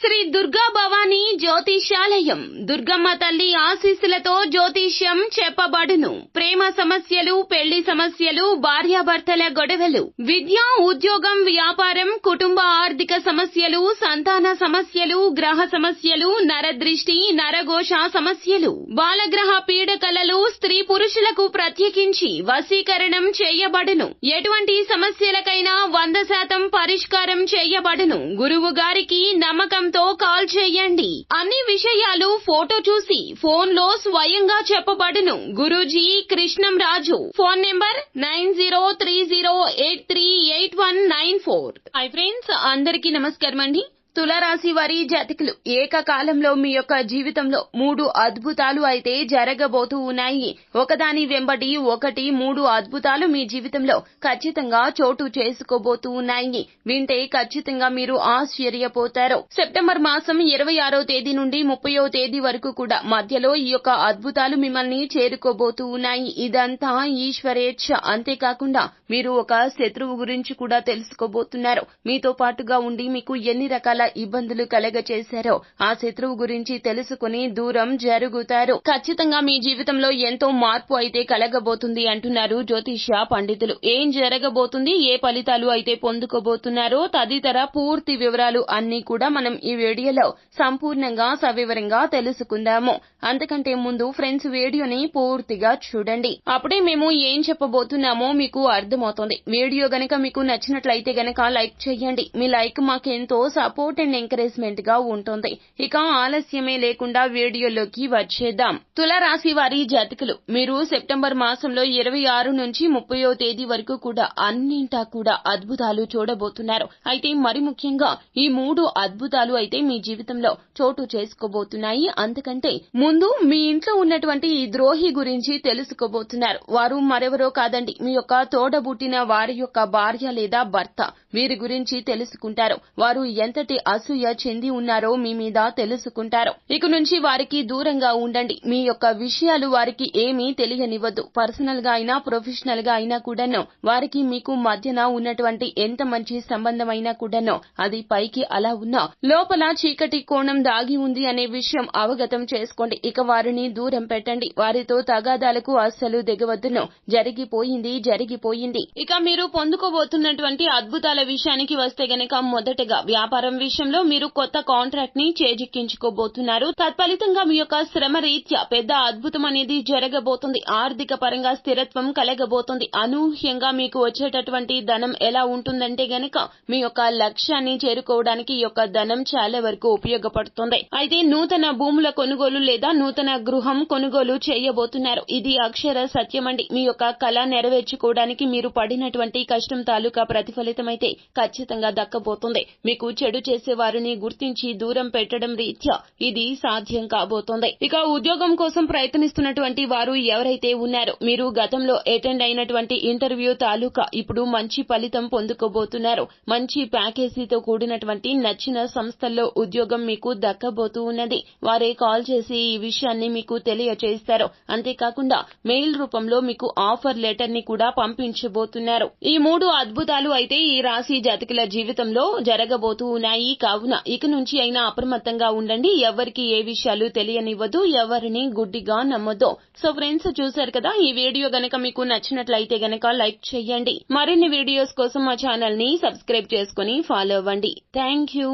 శ్రీ దుర్గా భవానీ జ్యోతిష్యాలయం దుర్గమ్మ తల్లి ఆశీస్సులతో జ్యోతిష్యం చెప్పబడును. ప్రేమ సమస్యలు, పెళ్లి సమస్యలు, భార్యాభర్తల గొడవలు, విద్య, ఉద్యోగం, వ్యాపారం, కుటుంబ ఆర్థిక సమస్యలు, సంతాన సమస్యలు, గ్రహ సమస్యలు, నరదృష్టి, నరఘోష సమస్యలు, బాలగ్రహ పీడకలలు, స్త్రీ పురుషులకు ప్రత్యేకించి వశీకరణం చేయబడును. ఎటువంటి సమస్యలకైనా 100% పరిష్కారం చేయబడును. గురువు గారికి నమ్మకంతో కాల్ చేయండి. అన్ని విషయాలు ఫోటో చూసి ఫోన్ లో స్వయంగా చెప్పబడును. Guruji Krishnam Raju. Phone number 9030838194. Hi friends, అందరికీ నమస్కారం అండి. తులారాశి వారి జాతకులు ఏకకాలంలో మీ యొక్క జీవితంలో 3 అద్భుతాలు అయితే జరగబోతూ ఉన్నాయి. ఒకదాని వెంబడి ఒకటి 3 అద్భుతాలు మీ జీవితంలో ఖచ్చితంగా చోటు చేసుకోబోతూ ఉన్నాయి. వింటే ఖచ్చితంగా మీరు ఆశ్చర్యపోతారు. సెప్టెంబర్ మాసం 26వ తేదీ నుండి 30వ తేదీ వరకు కూడా మధ్యలో ఈ యొక్క అద్భుతాలు మిమ్మల్ని చేరుకోబోతూ ఉన్నాయి. ఇదంతా ఈశ్వరేచ్ఛ. అంతేకాకుండా మీరు ఒక శత్రువు గురించి కూడా తెలుసుకోబోతున్నారు. మీతో పాటుగా ఉండి మీకు ఎన్ని రకాల ఇబ్బందులు కలగచేశారో ఆ శత్రువు గురించి తెలుసుకుని దూరం జరుగుతారు. ఖచ్చితంగా మీ జీవితంలో ఎంతో మార్పు అయితే కలగబోతుంది అంటున్నారు జ్యోతిష్య పండితులు. ఏం జరగబోతుంది, ఏ ఫలితాలు అయితే పొందుకోబోతున్నారో తదితర పూర్తి వివరాలు అన్ని కూడా మనం ఈ వీడియోలో సంపూర్ణంగా సవివరంగా తెలుసుకుందాము. అంతకంటే ముందు ఫ్రెండ్స్, వీడియోని పూర్తిగా చూడండి. అప్పుడే మేము ఏం చెప్పబోతున్నామో మీకు అర్థమవుతుంది. వీడియో గనక మీకు నచ్చినట్లయితే గనక లైక్ చేయండి. మీ లైక్ మాకెంతో సపోర్ట్ అండ్ ఎంకరేజ్మెంట్ గా ఉంటుంది. ఇక ఆలస్యమే లేకుండా వీడియోలోకి వచ్చేద్దాం. తులారాశి వారి జాతకులు, మీరు సెప్టెంబర్ మాసంలో 26 నుంచి 30వ తేదీ వరకు కూడా అన్నింటా కూడా అద్భుతాలు చూడబోతున్నారు. అయితే మరి ముఖ్యంగా ఈ 3 అద్భుతాలు అయితే మీ జీవితంలో చోటు చేసుకోబోతున్నాయి. అంతకంటే ముందు మీ ఇంట్లో ఉన్నటువంటి ఈ ద్రోహి గురించి తెలుసుకోబోతున్నారు. వారు మరెవరో కాదండి, మీ యొక్క తోడబుట్టిన వారి యొక్క భార్య లేదా భర్త. వీరి గురించి తెలుసుకుంటారు. వారు ఎంతటి అసూయ చెంది ఉన్నారో మీ మీద తెలుసుకుంటారు. ఇక నుంచి వారికి దూరంగా ఉండండి. మీ యొక్క విషయాలు వారికి ఏమీ తెలియనివ్వద్దు. పర్సనల్ గా అయినా ప్రొఫెషనల్ గా అయినా కూడాను వారికి మీకు మధ్యన ఉన్నటువంటి ఎంత మంచి సంబంధమైనా కూడాను అది పైకి అలా ఉన్నా లోపల చీకటి కోణం దాగి ఉంది అనే విషయం అవగతం చేసుకోండి. ఇక వారిని దూరం పెట్టండి. వారితో తగాదాలకు అస్సలు దిగవద్దును. జరిగిపోయింది. ఇక మీరు పొందుకోబోతున్నటువంటి అద్భుతాల విషయానికి వస్తే గనక మొదటగా వ్యాపారం విషయంలో మీరు కొత్త కాంట్రాక్ట్ ని చేజిక్కించుకోబోతున్నారు. తత్ఫలితంగా మీ యొక్క శ్రమ రీత్యా పెద్ద అద్భుతం అనేది జరగబోతుంది. ఆర్థిక పరంగా స్థిరత్వం కలగబోతుంది. అనూహ్యంగా మీకు వచ్చేటటువంటి ధనం ఎలా ఉంటుందంటే గనక మీ యొక్క లక్ష్యాన్ని చేరుకోవడానికి ఈ యొక్క ధనం చాలా వరకు ఉపయోగపడుతుంది. అయితే నూతన భూముల కొనుగోలు లేదా నూతన గృహం కొనుగోలు చేయబోతున్నారు. ఇది అక్షర సత్యమండి. మీ యొక్క కళ నెరవేర్చుకోవడానికి మీరు పడినటువంటి కష్టం తాలూకా ప్రతిఫలితమైతే ఖచ్చితంగా దక్కబోతుంది. మీకు చెడు చేసే వారిని గుర్తించి దూరం పెట్టడం రీత్యా ఇది సాధ్యం కాబోతోంది. ఇక ఉద్యోగం కోసం ప్రయత్నిస్తున్నటువంటి వారు ఎవరైతే ఉన్నారో మీరు గతంలో అటెండ్ అయినటువంటి ఇంటర్వ్యూ తాలూకా ఇప్పుడు మంచి ఫలితం పొందుకోబోతున్నారు. మంచి ప్యాకేజీతో కూడినటువంటి నచ్చిన సంస్థల్లో ఉద్యోగం మీకు దక్కబోతూ ఉన్నది. వారే కాల్ చేసి ఈ విషయాన్ని మీకు తెలియచేస్తారు. అంతేకాకుండా మెయిల్ రూపంలో మీకు ఆఫర్ లెటర్ ని కూడా పంపించబోతున్నారు. ఈ 3 అద్భుతాలు అయితే ఈ రాశి జాతకుల జీవితంలో జరగబోతూ ఉన్నాయి. కావున ఇక నుంచి అయినా అప్రమత్తంగా ఉండండి. ఎవరికి ఏ విషయాలు తెలియనివ్వదు. ఎవరిని గుడ్డిగా నమ్మొద్దు. సో ఫ్రెండ్స్, చూశారు కదా, ఈ వీడియో గనక మీకు నచ్చినట్లయితే గనక లైక్ చేయండి. మరిన్ని వీడియోస్ కోసం మా ఛానల్ ని సబ్స్క్రైబ్ చేసుకుని ఫాలో అవ్వండి. Thank you.